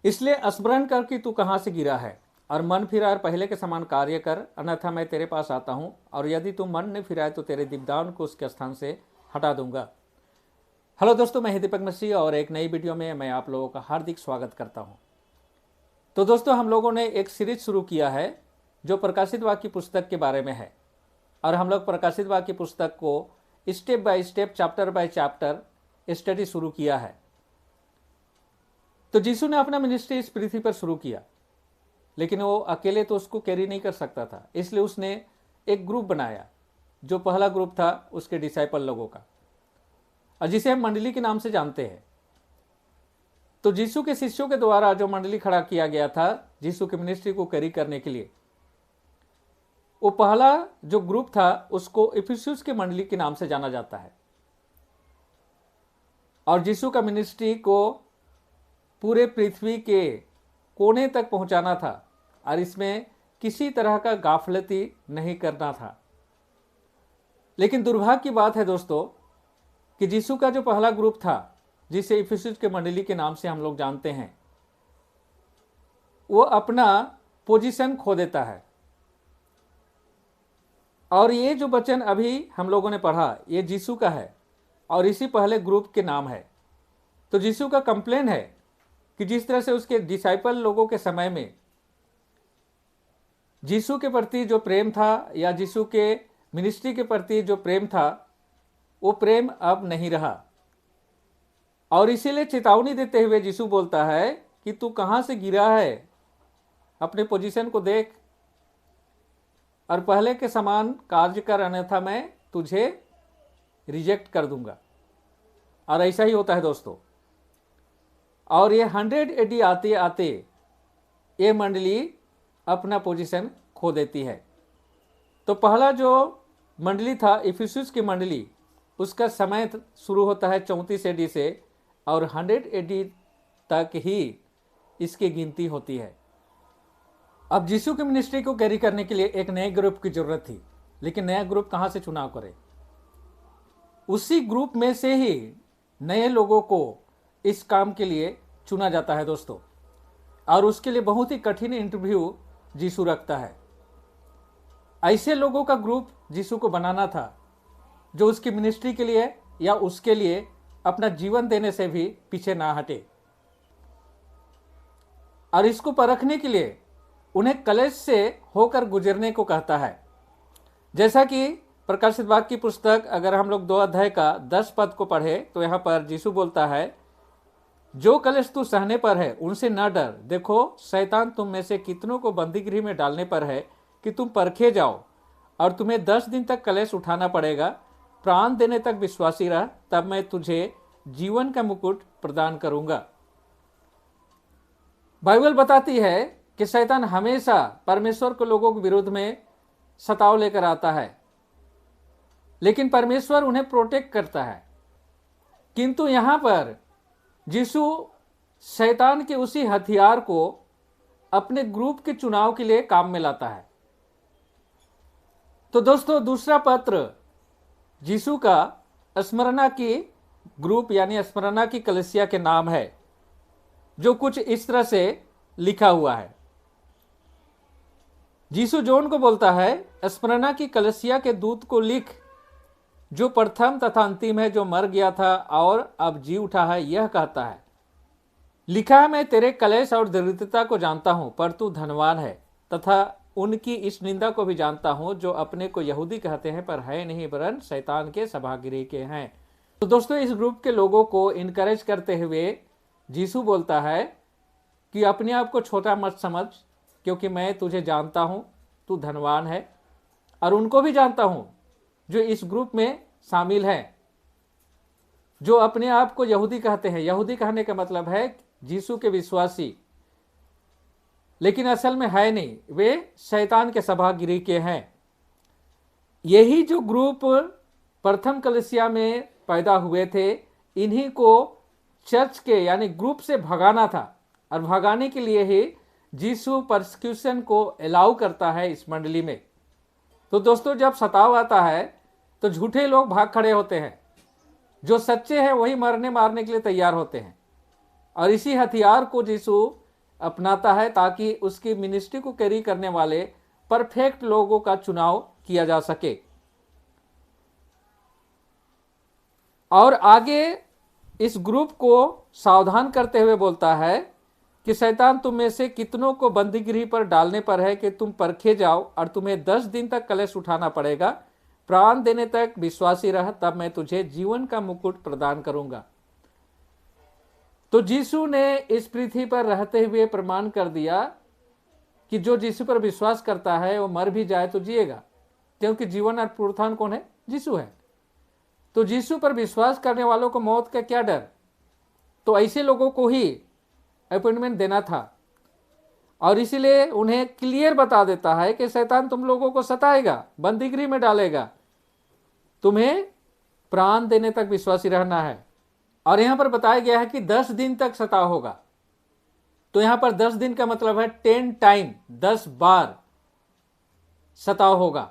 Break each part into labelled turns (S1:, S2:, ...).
S1: इसलिए स्मरण कर कि तू कहाँ से गिरा है और मन फिराए पहले के समान कार्य कर, अन्यथा मैं तेरे पास आता हूँ और यदि तू मन नहीं फिराए तो तेरे दीपदान को उसके स्थान से हटा दूंगा। हेलो दोस्तों, मैं दीपक मसीह और एक नई वीडियो में मैं आप लोगों का हार्दिक स्वागत करता हूँ। तो दोस्तों, हम लोगों ने एक सीरीज शुरू किया है जो प्रकाशित वाक्य पुस्तक के बारे में है और हम लोग प्रकाशित वाक्य पुस्तक को step by step, chapter by chapter study शुरू किया है। तो यीशु ने अपना मिनिस्ट्री इस पृथ्वी पर शुरू किया, लेकिन वो अकेले तो उसको कैरी नहीं कर सकता था, इसलिए उसने एक ग्रुप बनाया। जो पहला ग्रुप था उसके डिसाइपल लोगों का, और जिसे हम मंडली के नाम से जानते हैं। तो यीशु के शिष्यों के द्वारा जो मंडली खड़ा किया गया था यीशु की मिनिस्ट्री को कैरी करने के लिए, वो पहला जो ग्रुप था उसको इफिसुस के मंडली के नाम से जाना जाता है। और यीशु का मिनिस्ट्री को पूरे पृथ्वी के कोने तक पहुंचाना था और इसमें किसी तरह का गाफलती नहीं करना था। लेकिन दुर्भाग्य की बात है दोस्तों कि यीशु का जो पहला ग्रुप था, जिसे इफिसुस के मंडली के नाम से हम लोग जानते हैं, वो अपना पोजीशन खो देता है। और ये जो वचन अभी हम लोगों ने पढ़ा ये यीशु का है और इसी पहले ग्रुप के नाम है। तो यीशु का कंप्लेन है कि जिस तरह से उसके डिसाइपल लोगों के समय में यीशु के प्रति जो प्रेम था या यीशु के मिनिस्ट्री के प्रति जो प्रेम था, वो प्रेम अब नहीं रहा। और इसीलिए चेतावनी देते हुए यीशु बोलता है कि तू कहाँ से गिरा है, अपने पोजीशन को देख और पहले के समान कार्य कर, अन्यथा मैं तुझे रिजेक्ट कर दूंगा। और ऐसा ही होता है दोस्तों। और ये 100 AD आते आते ये मंडली अपना पोजीशन खो देती है। तो पहला जो मंडली था इफिसुस की मंडली, उसका समय शुरू होता है 34 AD से और 100 AD तक ही इसकी गिनती होती है। अब यीशु की मिनिस्ट्री को कैरी करने के लिए एक नए ग्रुप की जरूरत थी, लेकिन नया ग्रुप कहाँ से चुनाव करे? उसी ग्रुप में से ही नए लोगों को इस काम के लिए चुना जाता है दोस्तों। और उसके लिए बहुत ही कठिन इंटरव्यू यीशु रखता है। ऐसे लोगों का ग्रुप यीशु को बनाना था जो उसकी मिनिस्ट्री के लिए या उसके लिए अपना जीवन देने से भी पीछे ना हटे। और इसको परखने के लिए उन्हें कलेश से होकर गुजरने को कहता है। जैसा कि प्रकाशित वाक्य की पुस्तक अगर हम लोग 2 अध्याय का 10 पद को पढ़े तो यहाँ पर यीशु बोलता है, जो कलेश तू सहने पर है उनसे न डर। देखो, शैतान तुम में से कितनों को बंदीगृह में डालने पर है कि तुम परखे जाओ, और तुम्हें 10 दिन तक कलेश उठाना पड़ेगा। प्राण देने तक विश्वासी रह, तब मैं तुझे जीवन का मुकुट प्रदान करूंगा। बाइबल बताती है कि शैतान हमेशा परमेश्वर के लोगों के विरुद्ध में सताव लेकर आता है, लेकिन परमेश्वर उन्हें प्रोटेक्ट करता है। किंतु यहां पर यीशु शैतान के उसी हथियार को अपने ग्रुप के चुनाव के लिए काम में लाता है। तो दोस्तों, दूसरा पत्र यीशु का स्मरणा की ग्रुप यानी स्मरणा की कलीसिया के नाम है, जो कुछ इस तरह से लिखा हुआ है। यीशु जॉन को बोलता है, स्मरणा की कलीसिया के दूत को लिख, जो प्रथम तथा अंतिम है, जो मर गया था और अब जी उठा है। यह कहता है, लिखा है, मैं तेरे कलेश और दरिद्रता को जानता हूं, पर तू धनवान है, तथा उनकी इस निंदा को भी जानता हूं जो अपने को यहूदी कहते हैं पर है नहीं, वरन शैतान के सभागृह के हैं। तो दोस्तों, इस ग्रुप के लोगों को इनकरेज करते हुए यीशु बोलता है कि अपने आप को छोटा मत समझ, क्योंकि मैं तुझे जानता हूं, तू धनवान है। और उनको भी जानता हूं जो इस ग्रुप में शामिल हैं, जो अपने आप को यहूदी कहते हैं। यहूदी कहने का मतलब है यीशु के विश्वासी, लेकिन असल में है नहीं, वे शैतान के सभागृह के हैं। यही जो ग्रुप प्रथम कलीसिया में पैदा हुए थे, इन्हीं को चर्च के यानी ग्रुप से भगाना था। और भगाने के लिए ही यीशु परसिक्यूशन को अलाउ करता है इस मंडली में। तो दोस्तों, जब सताव आता है तो झूठे लोग भाग खड़े होते हैं, जो सच्चे हैं वही मरने मारने के लिए तैयार होते हैं। और इसी हथियार को यीशु अपनाता है ताकि उसकी मिनिस्ट्री को कैरी करने वाले परफेक्ट लोगों का चुनाव किया जा सके। और आगे इस ग्रुप को सावधान करते हुए बोलता है कि शैतान तुम में से कितनों को बंदीगृह पर डालने पर है कि तुम परखे जाओ, और तुम्हें 10 दिन तक कलश उठाना पड़ेगा। प्राण देने तक विश्वासी रह, तब मैं तुझे जीवन का मुकुट प्रदान करूंगा। तो यीशु ने इस पृथ्वी पर रहते हुए प्रमाण कर दिया कि जो यीशु पर विश्वास करता है वो मर भी जाए तो जिएगा, क्योंकि जीवन और पुनरुत्थान कौन है? यीशु है। तो यीशु पर विश्वास करने वालों को मौत का क्या डर? तो ऐसे लोगों को ही अपॉइंटमेंट देना था, और इसीलिए उन्हें क्लियर बता देता है कि शैतान तुम लोगों को सताएगा, बंदीगृह में डालेगा, तुम्हें प्राण देने तक विश्वासी रहना है। और यहां पर बताया गया है कि 10 दिन तक सताव होगा। तो यहां पर 10 दिन का मतलब है 10 टाइम, 10 बार सताव होगा।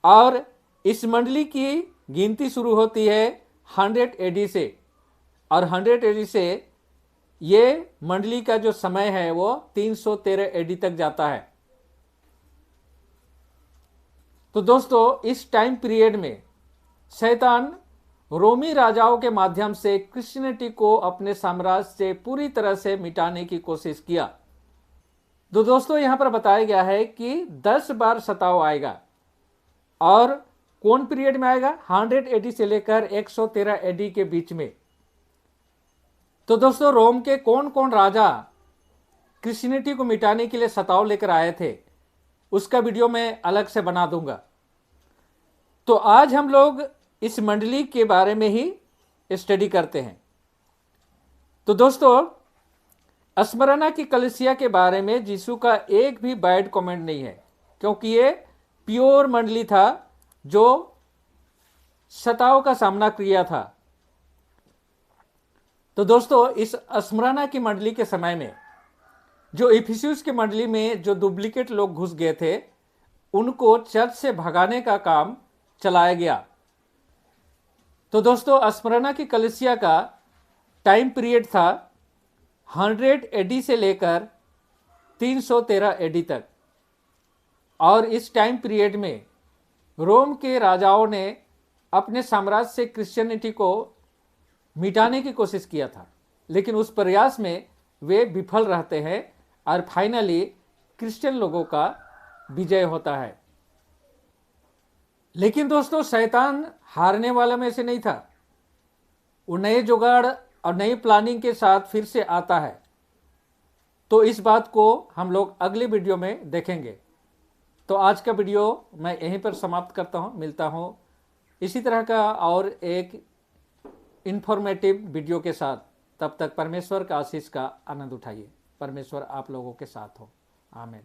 S1: और इस मंडली की गिनती शुरू होती है 100 एडी से, और 100 एडी से ये मंडली का जो समय है वो 313 एडी तक जाता है। तो दोस्तों, इस टाइम पीरियड में शैतान रोमी राजाओं के माध्यम से क्रिश्चियनिटी को अपने साम्राज्य से पूरी तरह से मिटाने की कोशिश किया। तो दोस्तों, यहां पर बताया गया है कि 10 बार सताव आएगा, और कौन पीरियड में आएगा? 100 एडी से लेकर 113 एडी के बीच में। तो दोस्तों, रोम के कौन कौन राजा क्रिश्चियनिटी को मिटाने के लिए सताव लेकर आए थे, उसका वीडियो मैं अलग से बना दूंगा। तो आज हम लोग इस मंडली के बारे में ही स्टडी करते हैं। तो दोस्तों, स्मरणा की कलीसिया के बारे में यीशु का एक भी बैड कमेंट नहीं है, क्योंकि ये प्योर मंडली था जो सताव का सामना किया था। तो दोस्तों, इस स्मरणा की मंडली के समय में जो इफिसुस की मंडली में जो डुप्लीकेट लोग घुस गए थे, उनको चर्च से भगाने का काम चलाया गया। तो दोस्तों, स्मरणा की कलीसिया का टाइम पीरियड था 100 एडी से लेकर 313 एडी तक। और इस टाइम पीरियड में रोम के राजाओं ने अपने साम्राज्य से क्रिश्चियनिटी को मिटाने की कोशिश किया था, लेकिन उस प्रयास में वे विफल रहते हैं, और फाइनली क्रिश्चियन लोगों का विजय होता है। लेकिन दोस्तों, शैतान हारने वाला में से नहीं था। वो नए जुगाड़ और नई प्लानिंग के साथ फिर से आता है। तो इस बात को हम लोग अगले वीडियो में देखेंगे। तो आज का वीडियो मैं यहीं पर समाप्त करता हूं। मिलता हूं इसी तरह का और एक इंफॉर्मेटिव वीडियो के साथ। तब तक परमेश्वर का आशीष का आनंद उठाइए। परमेश्वर आप लोगों के साथ हो। आमीन।